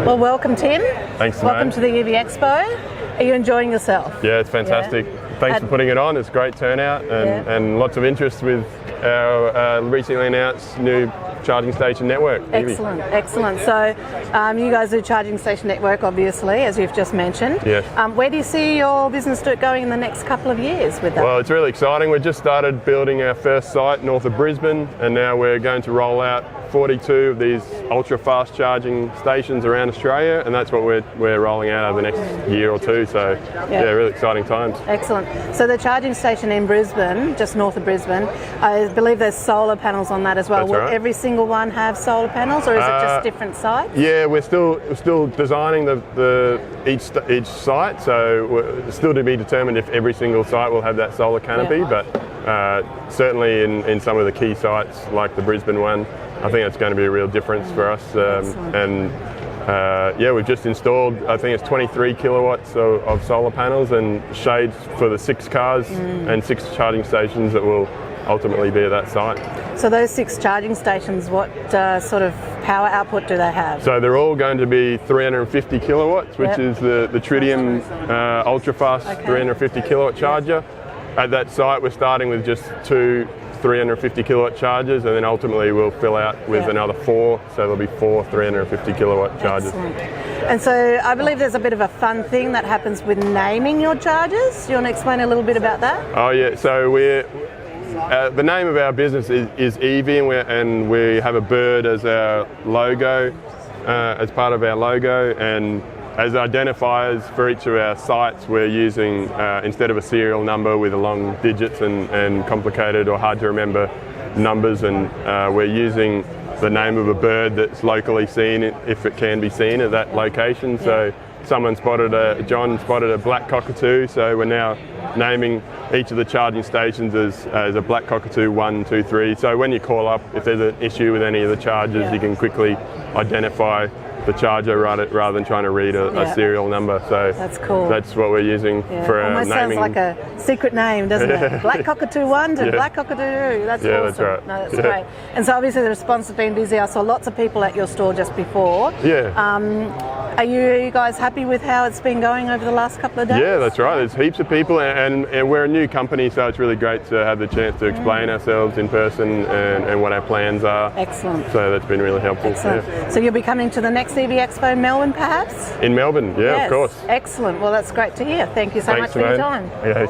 Well, welcome, Tim. Thanks, Simone. Welcome to the EV Expo. Are you enjoying yourself? Yeah, it's fantastic. Yeah. Thanks for putting it on. It's a great turnout and lots of interest with our recently announced new charging station network. Excellent, excellent. So you guys do charging station network, obviously, as you've just mentioned. Yes. Where do you see your business going in the next couple of years with that? Well, it's really exciting. We just started building our first site north of Brisbane, and now we're going to roll out 42 of these ultra fast charging stations around Australia, and that's what we're rolling out over the next year or two. So yeah, really exciting times. Excellent. So the charging station in Brisbane, just north of Brisbane, I believe there's solar panels on that as well. That's Will right. every single one have solar panels, or is it just different sites? Yeah, we're still designing each site, so it's still to be determined if every single site will have that solar canopy. But certainly in some of the key sites, like the Brisbane one, I think it's going to be a real difference for us. We've just installed, I think it's 23 kilowatts of solar panels and shades for the 6 cars and 6 charging stations that will ultimately be at that site. So those 6 charging stations, what sort of power output do they have? So they're all going to be 350 kilowatts, which is the Tritium ultra fast 350 kilowatt charger. At that site we're starting with just 2 350 kilowatt chargers, and then ultimately we'll fill out with another 4, so there'll be 4 350 kilowatt chargers. Excellent. And so I believe there's a bit of a fun thing that happens with naming your chargers. Do you want to explain a little bit about that? Oh yeah, so the name of our business is Evie, and we have a bird as our logo, as part of our logo, and as identifiers for each of our sites, we're using, instead of a serial number with long digits and complicated or hard to remember numbers, and we're using the name of a bird that's locally seen, if it can be seen at that location. So John spotted a black cockatoo, so we're now naming each of the charging stations as a black cockatoo 1, 2, 3. So when you call up, if there's an issue with any of the chargers, you can quickly identify the charger rather than trying to read a serial number. So that's cool. That's what we're using for our almost naming. Sounds like a secret name, doesn't it? Black cockatoo 1 to black cockatoo 2. That's awesome. That's right. No, that's great. And so obviously the response has been busy. I saw lots of people at your store just before. Are you guys happy with how it's been going over the last couple of days? Yeah, that's right. There's heaps of people, and we're a new company, so it's really great to have the chance to explain ourselves in person and what our plans are. Excellent. So that's been really helpful. Excellent. So you'll be coming to the next EV Expo in Melbourne, perhaps? In Melbourne, Yes. of course. Excellent. Well, that's great to hear. Thank you so much for your time. Yeah,